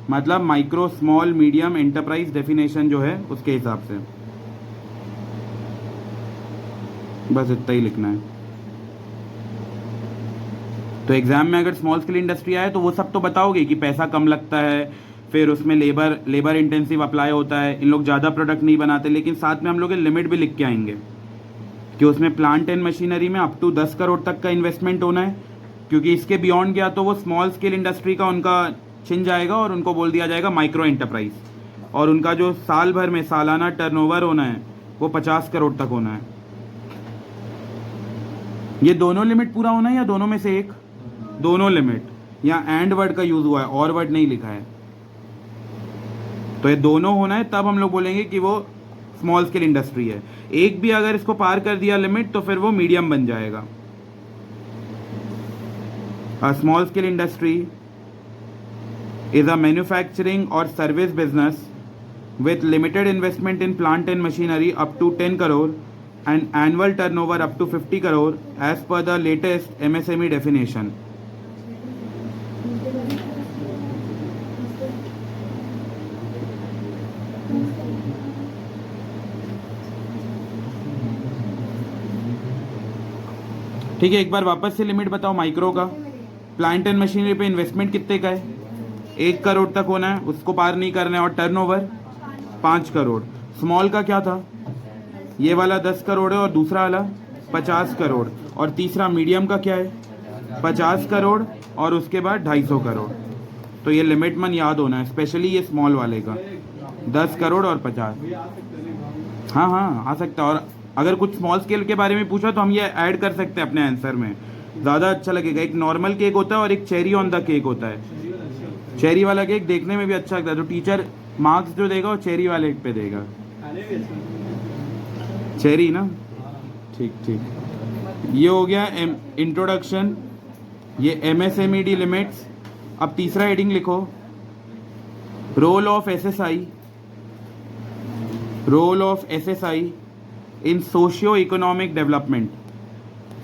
मतलब micro small medium enterprise definition जो है उसके हिसाब से। बस इतना ही लिखना है। तो एग्जाम में अगर स्मॉल स्केल इंडस्ट्री आए तो वो सब तो बताओगे कि पैसा कम लगता है, फिर उसमें लेबर इंटेंसिव अप्लाई होता है, इन लोग ज़्यादा प्रोडक्ट नहीं बनाते, लेकिन साथ में हम लोग लिमिट भी लिख के आएंगे कि उसमें प्लांट एंड मशीनरी में अप टू 10 करोड़ तक का इन्वेस्टमेंट होना है, क्योंकि इसके बियॉन्ड गया तो वो स्मॉल स्केल इंडस्ट्री का उनका छिन जाएगा और उनको बोल दिया जाएगा माइक्रो एंटरप्राइज, और उनका जो साल भर में सालाना टर्नओवर होना है वो 50 करोड़ तक होना है। ये दोनों लिमिट पूरा होना है या दोनों में से एक? दोनों लिमिट। यहाँ एंड वर्ड का यूज हुआ है, और वर्ड नहीं लिखा है, तो ये दोनों होना है, तब हम लोग बोलेंगे कि वो स्मॉल स्केल इंडस्ट्री है। एक भी अगर इसको पार कर दिया लिमिट तो फिर वो मीडियम बन जाएगा। A small scale industry is a manufacturing और service business with limited investment in plant and machinery up to 10 crore and annual turnover up to 50 crore as per the latest MSME definition. ठीक है, एक बार वापस से limit बताओ micro का। Plant and machinery पे investment कितने का है? 1 करोड़ तक होना है, उसको पार नहीं करना है, और टर्नओवर 5 करोड़। स्मॉल का क्या था? ये वाला 10 करोड़ है और दूसरा वाला 50 करोड़, और तीसरा मीडियम का क्या है? 50 करोड़ और उसके बाद 250 करोड़। तो ये लिमिट मन याद होना है, स्पेशली ये स्मॉल वाले का 10 करोड़ और 50। हाँ हाँ आ सकता है, और अगर कुछ स्मॉल स्केल के बारे में पूछा तो हम ये ऐड कर सकते हैं अपने आंसर में, ज़्यादा अच्छा लगेगा। एक नॉर्मल केक होता है और एक चेरी ऑन द केक होता है। चेरी वाला केक देखने में भी अच्छा लगता है, तो टीचर मार्क्स जो देगा वो चेरी वाले पे देगा। चेरी ना, ठीक ठीक। ये हो गया इंट्रोडक्शन, ये MSMED लिमिट्स। अब तीसरा हेडिंग लिखो, role of SSI, role of SSI in socio economic development.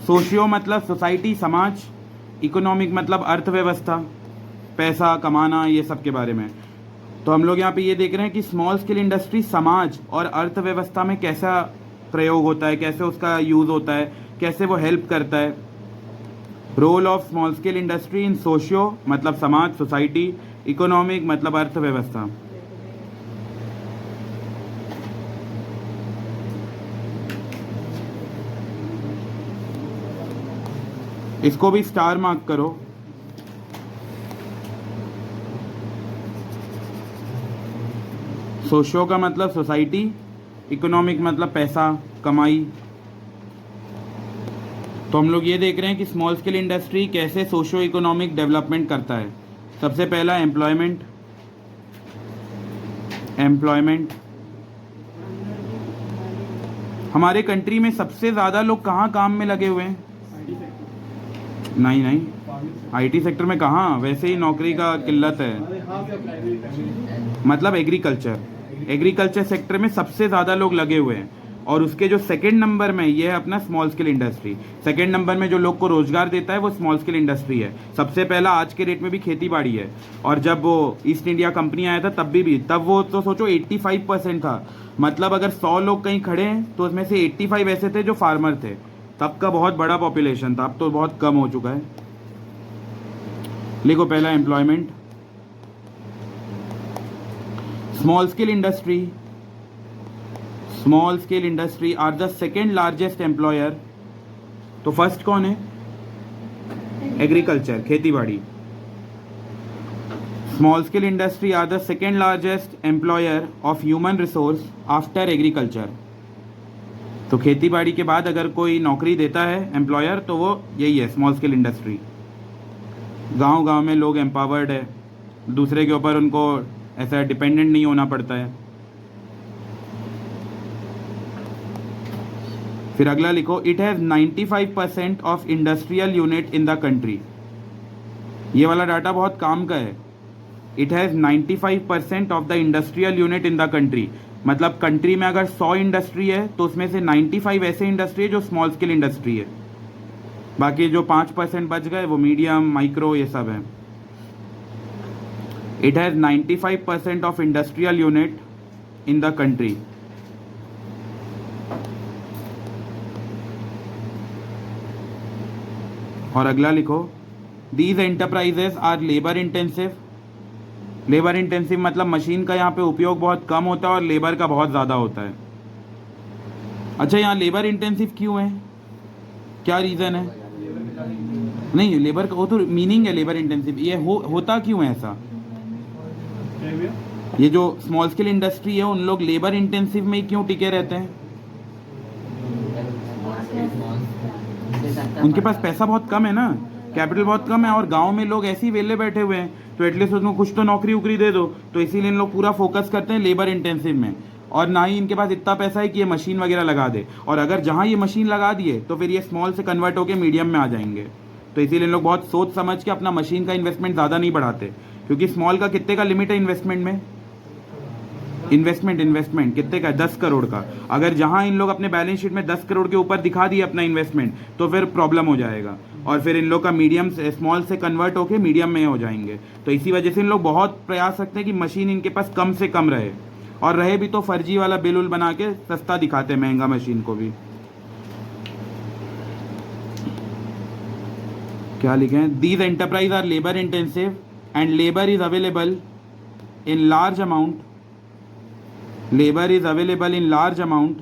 Socio मतलब सोसाइटी, समाज, इकोनॉमिक मतलब अर्थव्यवस्था, पैसा कमाना, ये सब के बारे में। तो हम लोग यहाँ पे ये देख रहे हैं कि स्मॉल स्केल इंडस्ट्री समाज और अर्थव्यवस्था में कैसा प्रयोग होता है, कैसे उसका यूज़ होता है, कैसे वो हेल्प करता है। Role of small scale industry in socio मतलब समाज, सोसाइटी, इकोनॉमिक मतलब अर्थव्यवस्था। इसको भी स्टार मार्क करो। सोशियो का मतलब सोसाइटी, इकोनॉमिक मतलब पैसा, कमाई। तो हम लोग ये देख रहे हैं कि स्मॉल स्केल इंडस्ट्री कैसे सोशियो इकोनॉमिक डेवलपमेंट करता है। सबसे पहला एम्प्लॉयमेंट। हमारे कंट्री में सबसे ज़्यादा लोग कहाँ काम में लगे हुए हैं? आईटी सेक्टर, नहीं, फार्मिंग सेक्टर। आईटी सेक्टर में कहाँ, वैसे ही नौकरी का किल्लत है। अरे हाँ क्या प्राइमरी मतलब एग्रीकल्चर सेक्टर में सबसे ज़्यादा लोग लगे हुए हैं। और उसके जो सेकंड नंबर में ये है अपना small scale industry. Second number में जो लोग को रोजगार देता है वो स्मॉल स्केल इंडस्ट्री है। सबसे पहला आज के रेट में भी खेती बाड़ी है। और जब वो ईस्ट इंडिया कंपनी आया था तब वो तो सोचो 85% था। मतलब अगर 100 लोग कहीं खड़े हैं तो उसमें से 85 ऐसे थे जो फार्मर थे। तब का बहुत बड़ा पॉपुलेशन था, अब तो बहुत कम हो चुका है। लिखो पहला employment. Small scale industry are the second largest employer. तो फर्स्ट कौन है? एग्रीकल्चर, खेती बाड़ी। Small scale industry are the second largest employer of human resource after agriculture. तो खेती बाड़ी के बाद अगर कोई नौकरी देता है एम्प्लॉयर तो वो यही है, स्मॉल स्केल इंडस्ट्री। गांव गांव में लोग एम्पावर्ड है, दूसरे के ऊपर उनको ऐसा डिपेंडेंट नहीं होना पड़ता है। फिर अगला लिखो, it has 95% of industrial unit in the country. ये वाला डाटा बहुत काम का है। It has 95% of the industrial unit in the country. मतलब कंट्री में अगर 100 इंडस्ट्री है तो उसमें से 95 ऐसे इंडस्ट्री है जो स्मॉल स्केल इंडस्ट्री है। बाकी जो 5% बच गए वो मीडियम, माइक्रो, ये सब है। It has 95% of industrial unit in the country. और अगला लिखो, these enterprises are labour intensive. Labour intensive मतलब मशीन का यहाँ पे उपयोग बहुत कम होता है और लेबर का बहुत ज़्यादा होता है। अच्छा, यहाँ लेबर इंटेंसिव क्यों है? क्या रीज़न है? नहीं, लेबर का वो तो मीनिंग है लेबर इंटेंसिव। ये होता क्यों है ऐसा? ये जो स्मॉल स्केल इंडस्ट्री है उन लोग लेबर इंटेंसिव में ही क्यों टिके रहते हैं? उनके पास पैसा बहुत कम है ना, कैपिटल बहुत कम है, और गांव में लोग ऐसे ही वेले बैठे हुए हैं, तो एटलीस्ट उसमें कुछ तो नौकरी उकरी दे दो। तो इसीलिए इन लोग पूरा फोकस करते हैं लेबर इंटेंसिव में। और ना ही इनके पास इतना पैसा है कि ये मशीन वगैरह लगा दे। और अगर जहाँ ये मशीन लगा दिए तो फिर ये स्मॉल से कन्वर्ट होकर मीडियम में आ जाएंगे। तो इसीलिए इन लोग बहुत सोच समझ के अपना मशीन का इन्वेस्टमेंट ज़्यादा नहीं बढ़ाते, क्योंकि स्मॉल का कितने का लिमिट है इन्वेस्टमेंट में? इन्वेस्टमेंट कितने का है? 10 करोड़ का। अगर जहां इन लोग अपने बैलेंस शीट में 10 करोड़ के ऊपर दिखा दिए अपना इन्वेस्टमेंट तो फिर प्रॉब्लम हो जाएगा, और फिर इन लोग का मीडियम से स्मॉल से कन्वर्ट होके मीडियम में हो जाएंगे। तो इसी वजह से इन लोग बहुत प्रयास रखते हैं कि मशीन इनके पास कम से कम रहे, और रहे भी तो फर्जी वाला बिल उल बना के सस्ता दिखाते हैं महंगा मशीन को भी। क्या लिखे हैं? These enterprise are labour intensive and labour is available in large amount. Labor is available in large amount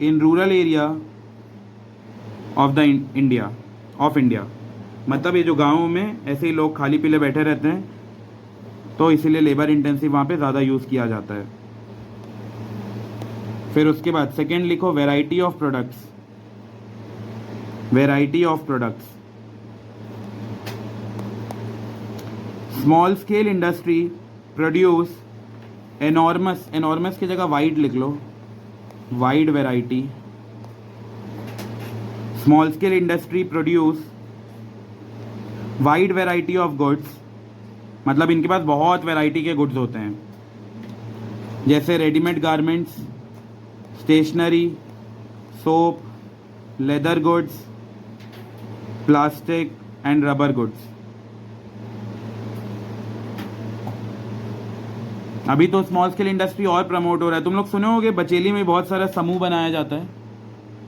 in rural area of the India. मतलब ये जो गाँव में ऐसे ही लोग खाली पीले बैठे रहते हैं, तो इसीलिए लेबर इंटेंसिव वहाँ पे ज़्यादा यूज़ किया जाता है। फिर उसके बाद सेकेंड लिखो, variety of products. Small scale industry produce enormous की जगह वाइड लिख लो, wide variety. Small scale industry produce wide variety of goods. मतलब इनके पास बहुत वैरायटी के गुड्स होते हैं, जैसे readymade garments, stationery, soap, leather goods, plastic and rubber goods. अभी तो स्मॉल स्केल इंडस्ट्री और प्रमोट हो रहा है। तुम लोग सुने होगे बचेली में बहुत सारा समूह बनाया जाता है।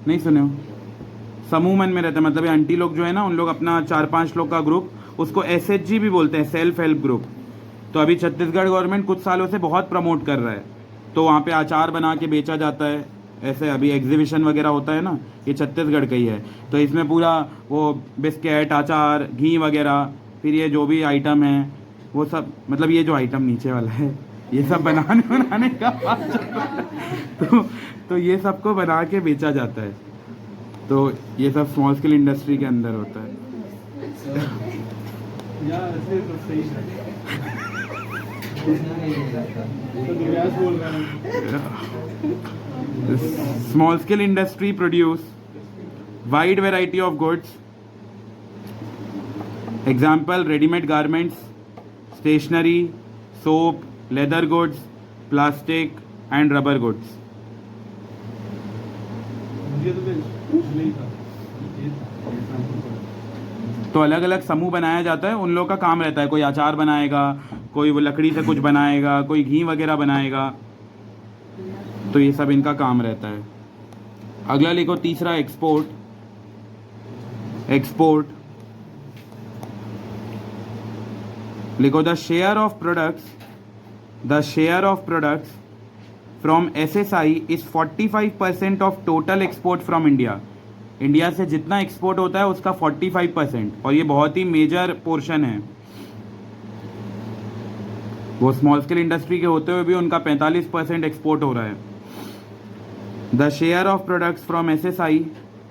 नहीं सुने हो? समूह मन में रहता है, मतलब ये आंटी लोग जो है ना, उन लोग अपना 4-5 लोग का ग्रुप, उसको SHG भी बोलते हैं, सेल्फ हेल्प ग्रुप। तो अभी छत्तीसगढ़ गवर्नमेंट कुछ सालों से बहुत प्रमोट कर रहा है, तो वहाँ पे अचार बना के बेचा जाता है। ऐसे अभी एग्जीबिशन वगैरह होता है ना, ये छत्तीसगढ़ का ही है, तो इसमें पूरा वो बिस्किट, अचार, घी वगैरह, फिर ये जो भी आइटम है वो सब, मतलब ये जो आइटम नीचे वाला है ये सब बनाने का तो ये सबको बना के बेचा जाता है। तो ये सब स्मॉल स्केल इंडस्ट्री के अंदर होता है। यार ऐसे तो सही है। तो दिव्यास बोल रहा है। Small scale industry produce wide variety of goods. Example: ready-made garments, stationery, soap, leather goods, plastic and rubber goods. मुझे तो नहीं था। तो अलग अलग समूह बनाया जाता है, उन लोग का काम रहता है, कोई अचार बनाएगा, कोई वो लकड़ी से कुछ बनाएगा, कोई घी वगैरह बनाएगा, तो ये सब इनका काम रहता है। अगला लिखो तीसरा, एक्सपोर्ट। एक्सपोर्ट लिखो the share of products from SSI is 45% of total export from India. India से जितना एक्सपोर्ट होता है उसका 45%, और ये बहुत ही मेजर पोर्शन है। वो स्मॉल स्केल इंडस्ट्री के होते हुए भी उनका 45% एक्सपोर्ट हो रहा है। The share of products from SSI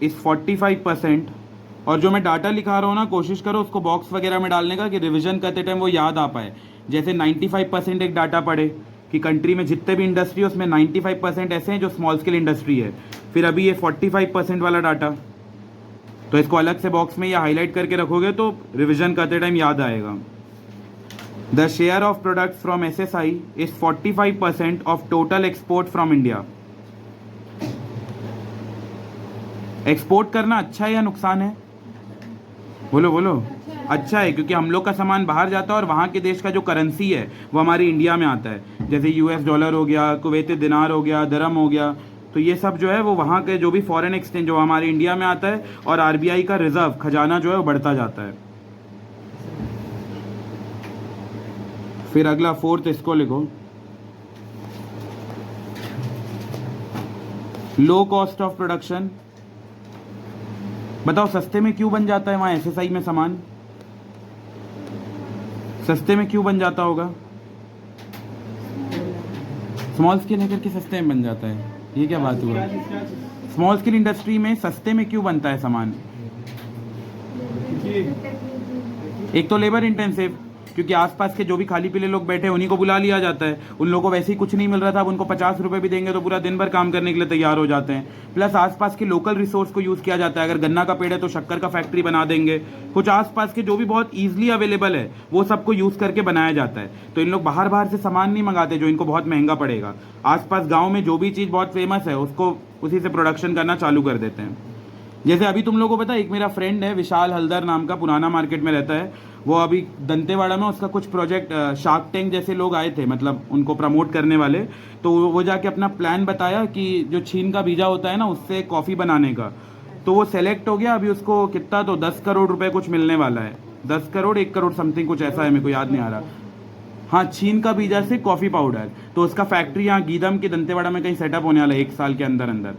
is 45%। और जो मैं डाटा लिखा रहा हूँ ना, कोशिश करो उसको बॉक्स वगैरह में डालने का, कि रिवीजन करते टाइम वो याद आ पाए। जैसे 95% एक डाटा पढ़े कि कंट्री में जितने भी इंडस्ट्री है उसमें 95% ऐसे हैं जो स्मॉल स्केल इंडस्ट्री है। फिर अभी ये 45% वाला डाटा, तो इसको अलग से बॉक्स में या हाईलाइट करके रखोगे तो रिवीजन करते टाइम याद आएगा। The share of products from SSI is 45% of total export from India. Export करना अच्छा है या नुकसान है? बोलो बोलो। अच्छा है, क्योंकि हम लोग का सामान बाहर जाता है और वहाँ के देश का जो करेंसी है वो हमारी इंडिया में आता है। जैसे US डॉलर हो गया, कुवैती दिनार हो गया, दरम हो गया, तो ये सब जो है वो वहाँ के जो भी फॉरेन एक्सचेंज जो हमारे इंडिया में आता है, और RBI का रिजर्व खजाना जो है वो बढ़ता जाता है। फिर अगला फोर्थ, इसको लिखो लो कॉस्ट ऑफ प्रोडक्शन। बताओ सस्ते में क्यों बन जाता है वहाँ SSI में सामान? सस्ते में क्यों बन जाता होगा? स्मॉल स्केल है करके सस्ते में बन जाता है, ये क्या बात हुआ? स्मॉल स्केल इंडस्ट्री में सस्ते में क्यों बनता है सामान? एक तो लेबर इंटेंसिव, क्योंकि आसपास के जो भी खाली पीले लोग बैठे हैं उन्हीं को बुला लिया जाता है। उन लोगों को वैसे ही कुछ नहीं मिल रहा था, अब उनको 50 रुपये भी देंगे तो पूरा दिन भर काम करने के लिए तैयार हो जाते हैं। प्लस आसपास के लोकल रिसोर्स को यूज़ किया जाता है। अगर गन्ना का पेड़ है तो शक्कर का फैक्ट्री बना देंगे। कुछ आसपास के जो भी बहुत ईजिली अवेलेबल है वो सबको यूज़ करके बनाया जाता है। तो इन लोग बाहर से सामान नहीं मंगाते जो इनको बहुत महंगा पड़ेगा। आसपास गाँव में जो भी चीज़ बहुत फेमस है उसको उसी से प्रोडक्शन करना चालू कर देते हैं। जैसे अभी तुम लोगों को पता है, एक मेरा फ्रेंड है विशाल हल्दर नाम का, पुराना मार्केट में रहता है। वो अभी दंतेवाड़ा में उसका कुछ प्रोजेक्ट, शार्क टैंक जैसे लोग आए थे, मतलब उनको प्रमोट करने वाले, तो वो जाके अपना प्लान बताया कि जो छीन का बीजा होता है ना उससे कॉफ़ी बनाने का, तो वो सेलेक्ट हो गया। अभी उसको कितना तो 10 करोड़ रुपए कुछ मिलने वाला है, 10 करोड़ 1 करोड़ समथिंग कुछ ऐसा है, मेरे को याद नहीं आ रहा। हाँ, छीन का बीजा से कॉफ़ी पाउडर, तो उसका फैक्ट्री यहाँ गीदम के दंतेवाड़ा में कहीं सेटअप होने वाला है 1 साल के अंदर अंदर।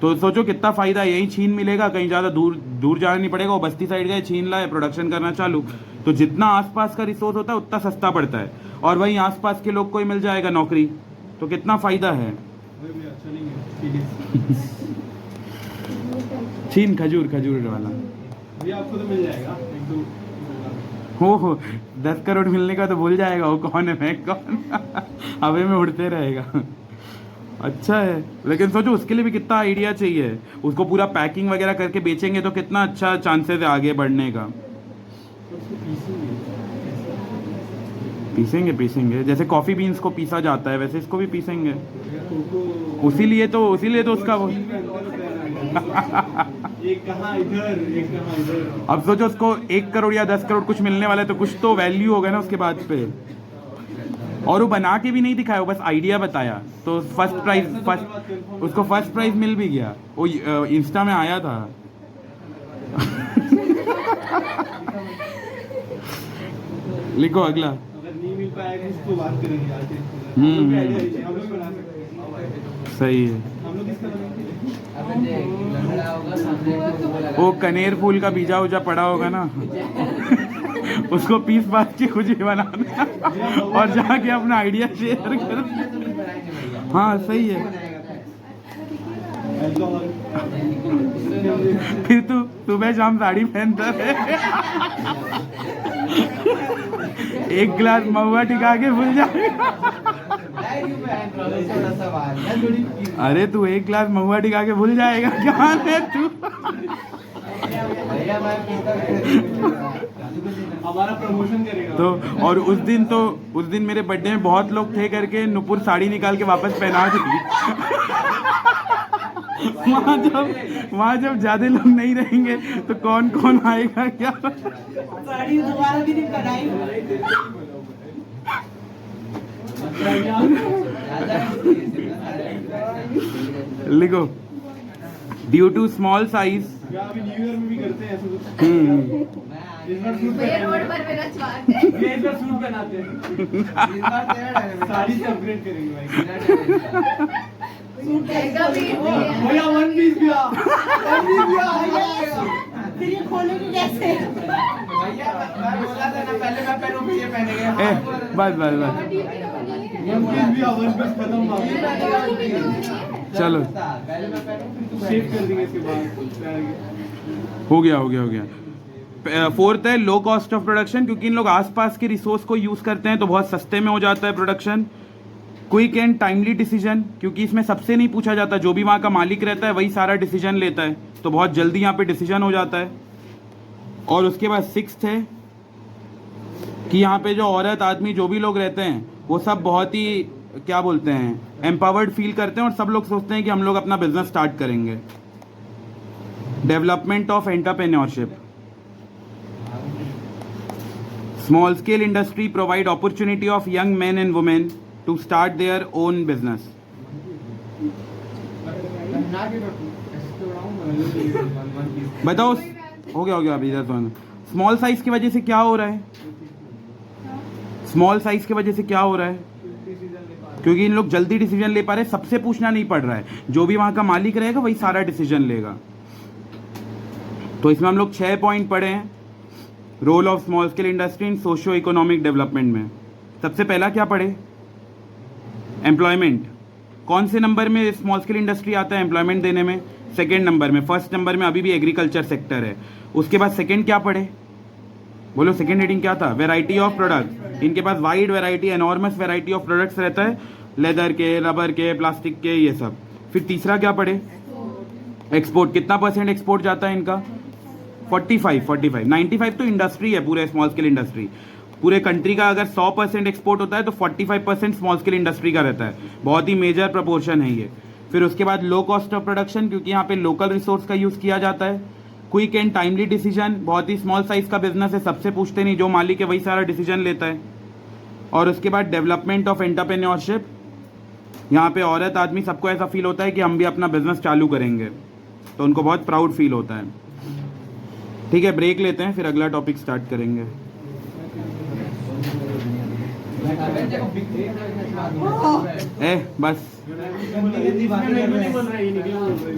तो सोचो कितना फ़ायदा, यही छीन मिलेगा, कहीं ज़्यादा दूर जाना नहीं पड़ेगा। वो बस्ती साइड गए, छीन लाए, प्रोडक्शन करना चालू। तो जितना आसपास का रिसोर्स होता है उतना सस्ता पड़ता है, और वहीं आसपास के लोग को ही मिल जाएगा नौकरी, तो कितना फ़ायदा है। छीन खजूर वाला आपको तो मिल जाएगा। हो 10 करोड़ मिलने का तो भूल जाएगा वो कौन है मैं कौन हवे में उड़ते रहेगा। अच्छा है, लेकिन सोचो उसके लिए भी कितना आइडिया चाहिए। उसको पूरा पैकिंग वगैरह करके बेचेंगे तो कितना अच्छा चांसेस है आगे बढ़ने का। पीसेंगे जैसे कॉफ़ी बीन्स को पीसा जाता है वैसे इसको भी पीसेंगे। उसीलिए तो उसका वो एक कहाँ इधर। अब सोचो उसको 1 करोड़ या 10 करोड़ कुछ मिलने वाला है, तो कुछ तो वैल्यू होगा ना उसके बाद पे। और वो बना के भी नहीं दिखाया, वो बस आइडिया बताया, तो फर्स्ट उसको फर्स्ट प्राइज मिल भी गया, वो इंस्टा में आया था। लिखो अगला। अगर नहीं मिल पाएगा इसको बात करेंगे आगे। हम्म। हम लोग भी idea हम लोग भी बना सकते हैं। सही है। हम लोग किसका बनाएंगे? वो कनेर फूल का बीजा उजा पड़ा होगा ना, उसको पीस बात के कुछ ही बनाना और जाके अपना आइडिया शेयर कर। हाँ सही है। अल्कोहल। फिर तू सुबह शाम साड़ी पहनता है, एक गिलास महुआ टिका के भूल जाएगा। अरे तू एक गिलास महुआ टिका के भूल जाएगा, क्या है तू? हमारा प्रमोशन करेगा। तो और उस दिन मेरे बर्थडे में बहुत लोग थे करके नुपुर साड़ी निकाल के वापस पहना दी। वहाँ जब ज्यादा लोग नहीं रहेंगे तो कौन कौन आएगा क्या? साड़ी दोबारा भी नहीं पहनाई। लिखो, ड्यू टू स्मॉल साइज। क्या अभी न्यू ईयर में भी करते हैं ऐसा कुछ? इस बार सूट ये रोड पर मेरा स्वाद है। ये इस बार सूट पहनाते हैं। साड़ी से अपग्रेड करेंगे भाई। सूट लहंगा भी है। भैया वन पीस भी आ। वन पीस भी आ। फिर ये खोलेंगे कैसे? ए, बस बस बस, वन पीस भी आ। वन पीस खत्म हुआ। चलो शेप कर देंगे इसके बाद। हो गया। फोर्थ है लो कॉस्ट ऑफ प्रोडक्शन, क्योंकि इन लोग आसपास के रिसोर्स को यूज करते हैं तो बहुत सस्ते में हो जाता है production. Quick and timely decision, क्योंकि इसमें सबसे नहीं पूछा जाता, जो भी वहाँ का मालिक रहता है वही सारा डिसीजन लेता है, तो बहुत जल्दी यहाँ पे डिसीजन हो जाता है। और उसके बाद सिक्स्थ है कि यहाँ पे जो औरत आदमी जो भी लोग रहते हैं वो सब बहुत ही क्या बोलते हैं, एम्पावर्ड फील करते हैं और सब लोग सोचते हैं कि हम लोग अपना बिजनेस स्टार्ट करेंगे। Development of entrepreneurship, small scale industry provide opportunity of young man and women to start their own business. बताओ, हो गया अभी इधर। स्मॉल साइज की वजह से क्या हो रहा है? स्मॉल साइज की वजह से क्या हो रहा है? क्योंकि इन लोग जल्दी डिसीजन ले पा रहे हैं, सबसे पूछना नहीं पड़ रहा है, जो भी वहां का मालिक रहेगा वही सारा डिसीजन लेगा। तो इसमें हम लोग 6 पॉइंट पढ़े हैं role of small scale industry in socio economic development में। सबसे पहला क्या पढ़े? एम्प्लॉयमेंट। कौन से नंबर में स्मॉल स्केल इंडस्ट्री आता है एम्प्लॉयमेंट देने में? सेकेंड नंबर में। फर्स्ट नंबर में अभी भी एग्रीकल्चर सेक्टर है। उसके बाद सेकेंड क्या पढ़े? बोलो सेकेंड हेडिंग क्या था? Variety of product. इनके पास wide variety, enormous variety of products रहता है, लेदर के, रबर के, प्लास्टिक के, ये सब। फिर तीसरा क्या पढ़े? एक्सपोर्ट। कितना परसेंट एक्सपोर्ट जाता है इनका? 45। 95 तो इंडस्ट्री है, पूरे स्मॉल स्केल इंडस्ट्री। पूरे कंट्री का अगर 100% एक्सपोर्ट होता है तो 45% स्मॉल स्केल इंडस्ट्री का रहता है। बहुत ही मेजर प्रपोर्शन है ये। फिर उसके बाद लो कॉस्ट ऑफ प्रोडक्शन, क्योंकि यहाँ पे लोकल रिसोर्स का यूज़ किया जाता है। क्विक एंड टाइमली डिसीजन, बहुत ही स्मॉल साइज का बिजनेस है, सबसे पूछते नहीं, जो मालिक है वही सारा डिसीजन लेता है। और उसके बाद डेवलपमेंट ऑफ एंटरप्रेन्योरशिप, यहाँ पे औरत आदमी सबको ऐसा फील होता है कि हम भी अपना बिजनेस चालू करेंगे, तो उनको बहुत प्राउड फील होता है। ठीक है, ब्रेक लेते हैं, फिर अगला टॉपिक स्टार्ट करेंगे। बस गंदी बातें नहीं बोल रहे, ये निकले बोल रहे।